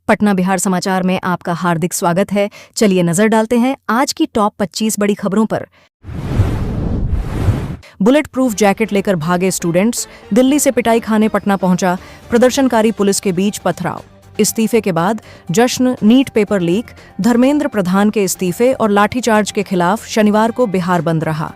पटना बिहार समाचार में आपका हार्दिक स्वागत है। चलिए नजर डालते हैं आज की टॉप 25 बड़ी खबरों पर। बुलेट प्रूफ जैकेट लेकर भागे स्टूडेंट्स, दिल्ली से पिटाई खाने पटना पहुंचा प्रदर्शनकारी पुलिस के बीच पथराव। इस्तीफे के बाद जश्न, NEET paper leak, Dharmendra Pradhan के इस्तीफे और लाठीचार्ज के खिलाफ शनिवार को बिहार बंद रहा।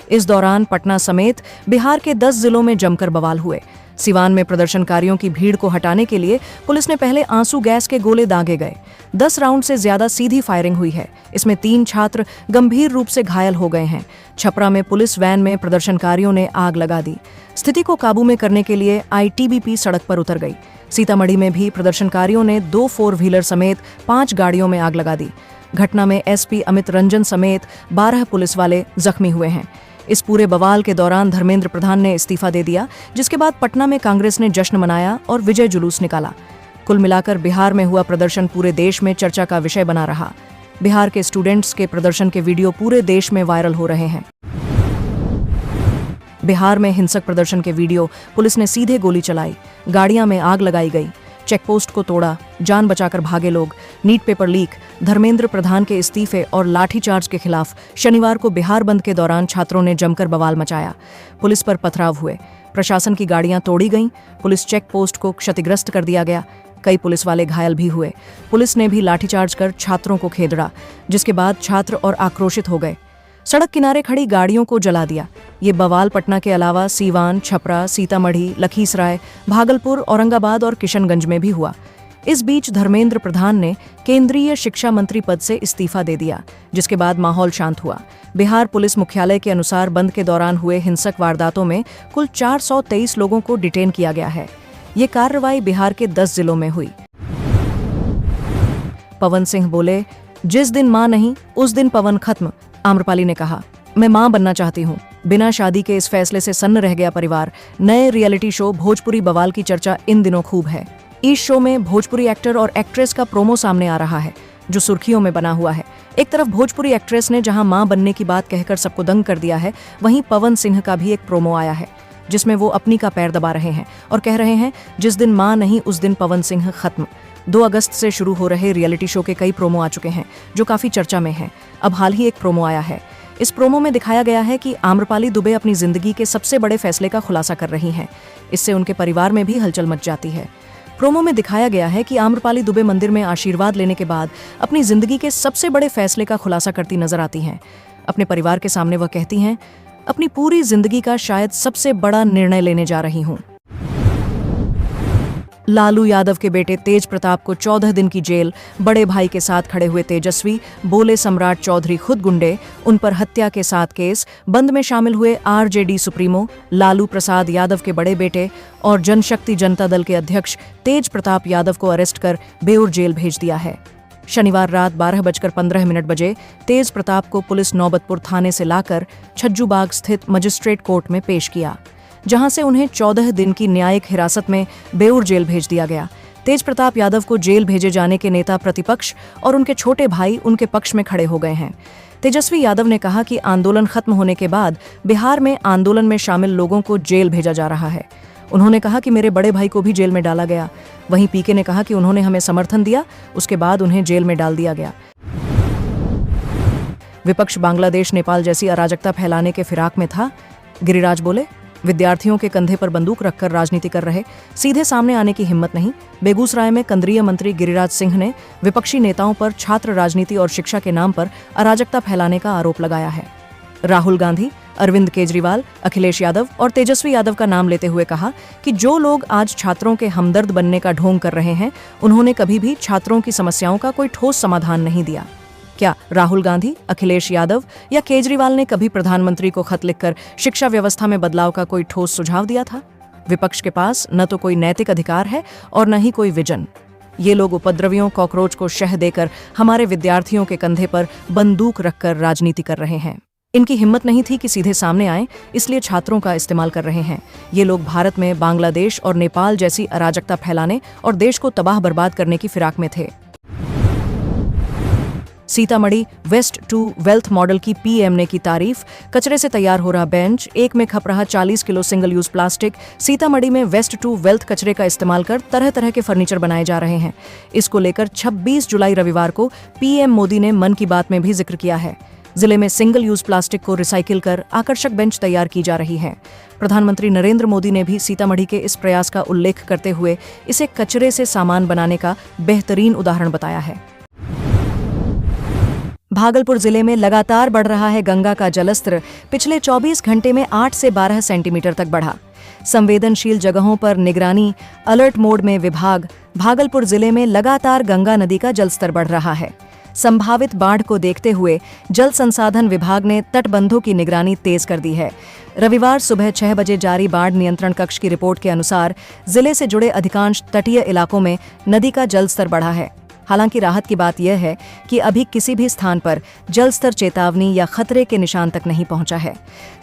इस दौरान पटना समेत बिहार के 10 जिलों में जमकर बवाल हुए। सिवान में प्रदर्शनकारियों की भीड़ को हटाने के लिए पुलिस ने पहले आंसू गैस के गोले दागे गए। 10 राउंड से ज्यादा सीधी फायरिंग हुई है। इसमें 3 छात्र गंभीर रूप से घायल हो गए हैं। छपरा में पुलिस वैन में प्रदर्शनकारियों ने आग लगा दी। स्थिति को काबू में करने के लिए आईटीबीपी सड़क पर उतर गई। सीतामढ़ी में भी प्रदर्शनकारियों ने 2 4 व्हीलर समेत 5 गाड़ियों में आग लगा दी। घटना में एसपी अमित रंजन समेत 12 पुलिस वाले जख्मी हुए हैं। इस पूरे बवाल के दौरान धर्मेंद्र प्रधान ने इस्तीफा दे दिया, जिसके बाद पटना में कांग्रेस ने जश्न मनाया और विजय जुलूस निकाला। कुल मिलाकर बिहार में हुआ प्रदर्शन पूरे देश में चर्चा का विषय बना रहा। बिहार के स्टूडेंट्स के प्रदर्शन के वीडियो पूरे देश में वायरल हो रहे हैं। बिहार में हिंसक प्रदर्शन के वीडियो पुलिस ने सीधे गोली चलाई, गाड़ियां में आग लगाई गई, चेकपोस्ट को तोड़ा, जान बचाकर भागे लोग। NEET paper leak, Dharmendra Pradhan के इस्तीफे और लाठीचार्ज के खिलाफ शनिवार को बिहार बंद के दौरान छात्रों ने जमकर बवाल मचाया। पुलिस पर पथराव हुए, प्रशासन की गाड़ियां तोड़ी गईं, पुलिस चेक पोस्ट को क्षतिग्रस्त कर दिया गया। कई पुलिस वाले घायल भी हुए। पुलिस ने भी लाठीचार्ज कर छात्रों को खेदड़ा, जिसके बाद छात्र और आक्रोशित हो गए। सड़क किनारे खड़ी गाड़ियों को जला दिया। ये बवाल पटना के अलावा सीवान, छपरा, सीतामढ़ी, लखीसराय, भागलपुर, औरंगाबाद और किशनगंज में भी हुआ। इस बीच धर्मेंद्र प्रधान ने केंद्रीय शिक्षा मंत्री पद से इस्तीफा दे दिया, जिसके बाद माहौल शांत हुआ। बिहार पुलिस मुख्यालय के अनुसार बंद के दौरान हुए हिंसक वारदातों में कुल 423 लोगों को डिटेन किया गया है। ये कार्रवाई बिहार के 10 जिलों में हुई। पवन सिंह बोले, जिस दिन मां नहीं उस दिन पवन खत्म। आम्रपाली ने कहा, मैं मां बनना चाहती हूं। बिना शादी के इस फैसले से सन्न रह गया परिवार। नए रियलिटी शो भोजपुरी बवाल की चर्चा इन दिनों खूब है। इस शो में भोजपुरी एक्टर और एक्ट्रेस का प्रोमो सामने आ रहा है, जो सुर्खियों में बना हुआ है। एक तरफ भोजपुरी एक्ट्रेस ने जहां मां बनने की बात कहकर सबको दंग कर दिया है, वहीं पवन सिंह का भी एक प्रोमो आया है, जिसमें वो अपनी का पैर दबा रहे हैं और कह रहे हैं, जिस दिन मां नहीं उस दिन पवन सिंह खत्म। 2 अगस्त से शुरू हो रहे रियलिटी शो के कई प्रोमो आ चुके हैं, जो काफी चर्चा में हैं। अब हाल ही एक प्रोमो आया है। इस प्रोमो में दिखाया गया है कि आम्रपाली दुबे अपनी जिंदगी के सबसे बड़े फैसले का खुलासा कर रही हैं। इससे उनके परिवार में भी हलचल मच जाती है। प्रोमो में दिखाया गया है कि आम्रपाली दुबे मंदिर में आशीर्वाद लेने के बाद अपनी जिंदगी के सबसे बड़े फैसले का खुलासा करती नजर आती हैं। अपने परिवार के सामने वह कहती हैं, अपनी पूरी जिंदगी का शायद सबसे बड़ा निर्णय लेने जा रही हूं। लालू यादव के बेटे तेज प्रताप को 14 दिन की जेल। बड़े भाई के साथ खड़े हुए तेजस्वी बोले, सम्राट चौधरी खुद गुंडे, उन पर हत्या के 7 केस। बंद में शामिल हुए आरजेडी सुप्रीमो लालू प्रसाद यादव के बड़े बेटे और जनशक्ति जनता दल के अध्यक्ष तेज प्रताप यादव को अरेस्ट कर बेउर जेल भेज दिया है। शनिवार रात 12:15 बजे तेज प्रताप को पुलिस नौबतपुर थाने से लाकर छज्जूबाग स्थित मजिस्ट्रेट कोर्ट में पेश किया, जहां से उन्हें 14 दिन की न्यायिक हिरासत में बेउर जेल भेज दिया गया। तेज प्रताप यादव को जेल भेजे जाने के नेता प्रतिपक्ष और उनके छोटे भाई उनके पक्ष में खड़े हो गए हैं। तेजस्वी यादव ने कहा कि आंदोलन खत्म होने के बाद बिहार में आंदोलन में शामिल लोगों को जेल भेजा जा रहा है। उन्होंने कहा कि मेरे बड़े भाई को भी जेल में डाला गया। वहीं पीके ने कहा कि उन्होंने हमें समर्थन दिया, उसके बाद उन्हें जेल में डाल दिया गया। विपक्ष बांग्लादेश, नेपाल जैसी अराजकता फैलाने के फिराक में था। गिरिराज बोले, विद्यार्थियों के कंधे पर बंदूक रखकर राजनीति कर रहे, सीधे सामने आने की हिम्मत नहीं। बेगूसराय में केंद्रीय मंत्री गिरिराज सिंह ने विपक्षी नेताओं पर छात्र राजनीति और शिक्षा के नाम पर अराजकता फैलाने का आरोप लगाया है। राहुल गांधी, अरविंद केजरीवाल, अखिलेश यादव और तेजस्वी यादव का नाम लेते हुए कहा कि जो लोग आज छात्रों के हमदर्द बनने का ढोंग कर रहे हैं, उन्होंने कभी भी छात्रों की समस्याओं का कोई ठोस समाधान नहीं दिया। क्या राहुल गांधी, अखिलेश यादव या केजरीवाल ने कभी प्रधानमंत्री को खत लिखकर शिक्षा व्यवस्था में बदलाव का कोई ठोस सुझाव दिया था? विपक्ष के पास न तो कोई नैतिक अधिकार है और न ही कोई विजन। ये लोग उपद्रवियों, कॉकरोच को शह देकर हमारे विद्यार्थियों के कंधे पर बंदूक रखकर राजनीति कर रहे हैं। इनकी हिम्मत नहीं थी कि सीधे सामने आए, इसलिए छात्रों का इस्तेमाल कर रहे हैं। ये लोग भारत में बांग्लादेश और नेपाल जैसी अराजकता फैलाने और देश को तबाह बर्बाद करने की फिराक में थे। Sitamarhi waste to wealth model की पीएम ने की तारीफ। कचरे से तैयार हो रहा बेंच, एक में खप रहा 40 kilo single use plastic. Sitamarhi में वेस्ट टू वेल्थ कचरे का इस्तेमाल कर तरह तरह के फर्नीचर बनाए जा रहे हैं। इसको लेकर 26 जुलाई रविवार को पीएम मोदी ने मन की बात में भी जिक्र किया है। जिले में सिंगल यूज प्लास्टिक को रिसाइकिल कर आकर्षक बेंच तैयार की जा रही है। प्रधानमंत्री नरेंद्र मोदी ने भी सीतामढ़ी के इस प्रयास का उल्लेख करते हुए इसे कचरे से सामान बनाने का बेहतरीन उदाहरण बताया है। भागलपुर जिले में लगातार बढ़ रहा है गंगा का जलस्तर। पिछले 24 घंटे में 8 से 12 सेंटीमीटर तक बढ़ा। संवेदनशील जगहों पर निगरानी, अलर्ट मोड में विभाग। भागलपुर जिले में लगातार गंगा नदी का जलस्तर बढ़ रहा है। संभावित बाढ़ को देखते हुए जल संसाधन विभाग ने तटबंधों की निगरानी तेज कर दी है। रविवार सुबह 6 बजे जारी बाढ़ नियंत्रण कक्ष की रिपोर्ट के अनुसार जिले से जुड़े अधिकांश तटीय इलाकों में नदी का जलस्तर बढ़ा है। हालांकि राहत की बात यह है कि अभी किसी भी स्थान पर जलस्तर चेतावनी या खतरे के निशान तक नहीं पहुंचा है।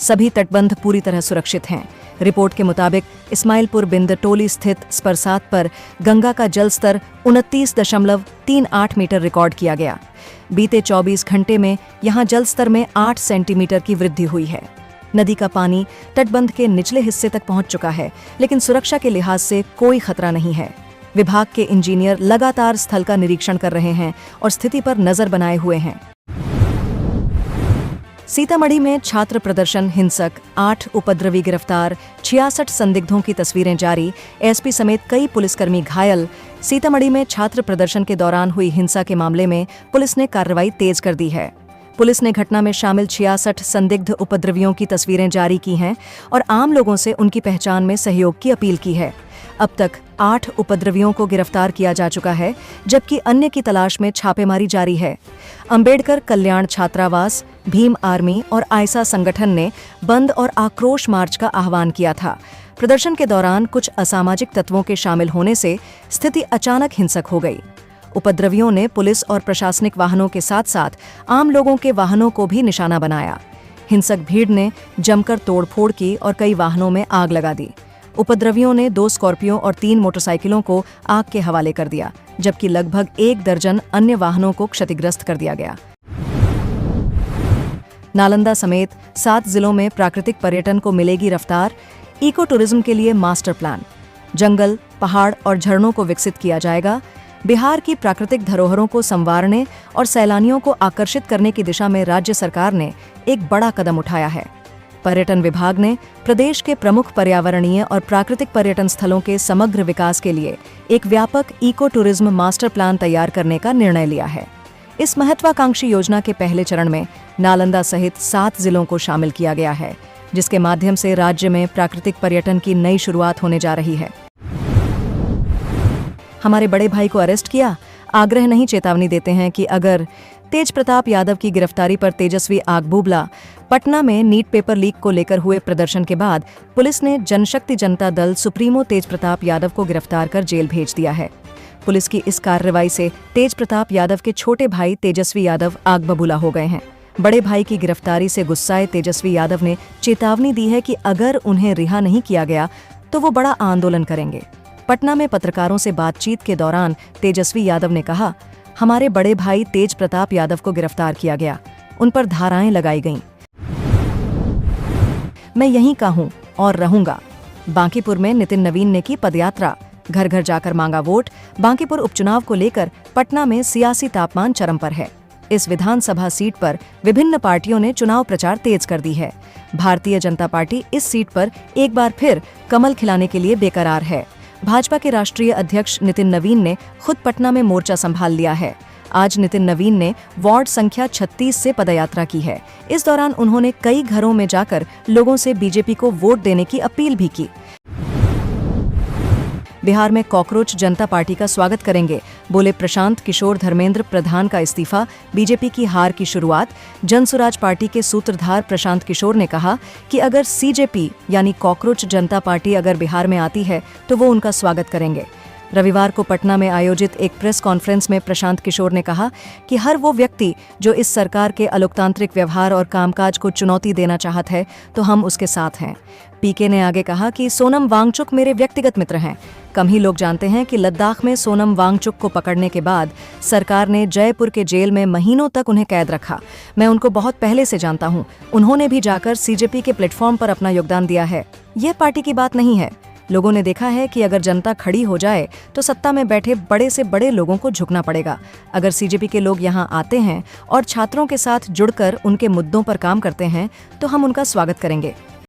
सभी तटबंध पूरी तरह सुरक्षित हैं। रिपोर्ट के मुताबिक इस्माइलपुर बिंदटोली स्थित स्परसात पर गंगा का जलस्तर 29.38 मीटर रिकॉर्ड किया गया। बीते 24 घंटे में यहां जलस्तर में 8 सेंटीमीटर की वृद्धि हुई है। नदी का पानी तटबंध के निचले हिस्से तक पहुंच चुका है, लेकिन सुरक्षा के लिहाज से कोई खतरा नहीं है। विभाग के इंजीनियर लगातार स्थल का निरीक्षण कर रहे हैं और स्थिति पर नजर बनाए हुए हैं। सीतामढ़ी में छात्र प्रदर्शन हिंसक, 8 उपद्रवी गिरफ्तार, 66 संदिग्धों की तस्वीरें जारी, एसपी समेत कई पुलिसकर्मी घायल। सीतामढ़ी में छात्र प्रदर्शन के दौरान हुई हिंसा के मामले में पुलिस ने कार्रवाई तेज कर दी है। पुलिस ने घटना में शामिल 66 संदिग्ध उपद्रवियों की तस्वीरें जारी की हैं और आम लोगों से उनकी पहचान में सहयोग की अपील की है। अब तक 8 उपद्रवियों को गिरफ्तार किया जा चुका है, जबकि अन्य की तलाश में छापेमारी जारी है। अंबेडकर कल्याण छात्रावास, भीम आर्मी और आयसा संगठन ने बंद और आक्रोश मार्च का आह्वान किया था। प्रदर्शन के दौरान कुछ असामाजिक तत्वों के शामिल होने से स्थिति अचानक हिंसक हो गई। उपद्रवियों ने पुलिस और प्रशासनिक वाहनों के साथ साथ आम लोगों के वाहनों को भी निशाना बनाया। हिंसक भीड़ ने जमकर तोड़फोड़ की और कई वाहनों में आग लगा दी। उपद्रवियों ने 2 स्कॉर्पियो और 3 मोटरसाइकिलों को आग के हवाले कर दिया, जबकि लगभग 1 दर्जन अन्य वाहनों को क्षतिग्रस्त कर दिया गया। नालंदा समेत 7 जिलों में प्राकृतिक पर्यटन को मिलेगी रफ्तार। इको टूरिज्म के लिए मास्टर प्लान। जंगल, पहाड़ और झरनों को विकसित किया जाएगा। बिहार की प्राकृतिक धरोहरों को संवारने और सैलानियों को आकर्षित करने की दिशा में राज्य सरकार ने एक बड़ा कदम उठाया है। पर्यटन विभाग ने प्रदेश के प्रमुख पर्यावरणीय और प्राकृतिक पर्यटन स्थलों के समग्र विकास के लिए एक व्यापक इको टूरिज्म मास्टर प्लान तैयार करने का निर्णय लिया है। इस महत्वाकांक्षी योजना के पहले चरण में नालंदा सहित 7 जिलों को शामिल किया गया है, जिसके माध्यम से राज्य में प्राकृतिक पर्यटन की नई शुरुआत होने जा रही है। हमारे बड़े भाई को अरेस्ट किया, आग्रह नहीं चेतावनी देते हैं कि अगर तेज प्रताप यादव की गिरफ्तारी पर तेजस्वी आग बुबला। पटना में नीट पेपर लीक को लेकर हुए प्रदर्शन के बाद पुलिस ने जनशक्ति जनता दल सुप्रीमो तेज प्रताप यादव को गिरफ्तार कर जेल भेज दिया है। पुलिस की इस कार्रवाई से तेज प्रताप यादव के छोटे भाई तेजस्वी यादव आग बबूला हो गए हैं। बड़े भाई की गिरफ्तारी से गुस्साए तेजस्वी यादव ने चेतावनी दी है कि अगर उन्हें रिहा नहीं किया गया तो वो बड़ा आंदोलन करेंगे। पटना में पत्रकारों से बातचीत के दौरान तेजस्वी यादव ने कहा, हमारे बड़े भाई तेज प्रताप यादव को गिरफ्तार किया गया, उन पर धाराएं लगाई गईं। मैं यहीं का हूं और रहूंगा। बांकीपुर में नितिन नवीन ने की पदयात्रा, घर घर जाकर मांगा वोट। बांकीपुर उपचुनाव को लेकर पटना में सियासी तापमान चरम पर है। इस विधानसभा सीट पर विभिन्न पार्टियों ने चुनाव प्रचार तेज कर दी है। भारतीय जनता पार्टी इस सीट पर एक बार फिर कमल खिलाने के लिए बेकरार है। भाजपा के राष्ट्रीय अध्यक्ष नितिन नवीन ने खुद पटना में मोर्चा संभाल लिया है। आज नितिन नवीन ने वार्ड संख्या 36 से पदयात्रा की है। इस दौरान उन्होंने कई घरों में जाकर लोगों से बीजेपी को वोट देने की अपील भी की। बिहार में कॉकरोच जनता पार्टी का स्वागत करेंगे, बोले प्रशांत किशोर। धर्मेंद्र प्रधान का इस्तीफा बीजेपी की हार की शुरुआत। जनसुराज पार्टी के सूत्रधार प्रशांत किशोर ने कहा कि अगर सीजेपी यानी कॉकरोच जनता पार्टी अगर बिहार में आती है तो वो उनका स्वागत करेंगे। रविवार को पटना में आयोजित एक प्रेस कॉन्फ्रेंस में प्रशांत किशोर ने कहा कि हर वो व्यक्ति जो इस सरकार के अलोकतांत्रिक व्यवहार और कामकाज को चुनौती देना चाहत है तो हम उसके साथ हैं। पीके ने आगे कहा कि सोनम वांगचुक मेरे व्यक्तिगत मित्र हैं। कम ही लोग जानते हैं कि लद्दाख में सोनम वांगचुक को पकड़ने के बाद सरकार ने जयपुर के जेल में महीनों तक उन्हें कैद रखा। मैं उनको बहुत पहले से जानता हूं। उन्होंने भी जाकर सीजेपी के प्लेटफॉर्म पर अपना योगदान दिया है। ये पार्टी की बात नहीं है। लोगों ने देखा है कि अगर जनता खड़ी हो जाए तो सत्ता में बैठे बड़े से बड़े लोगों को झुकना पड़ेगा। अगर सीजेपी के लोग यहाँ आते हैं और छात्रों के साथ जुड़कर उनके मुद्दों पर काम करते हैं तो हम उनका स्वागत करेंगे।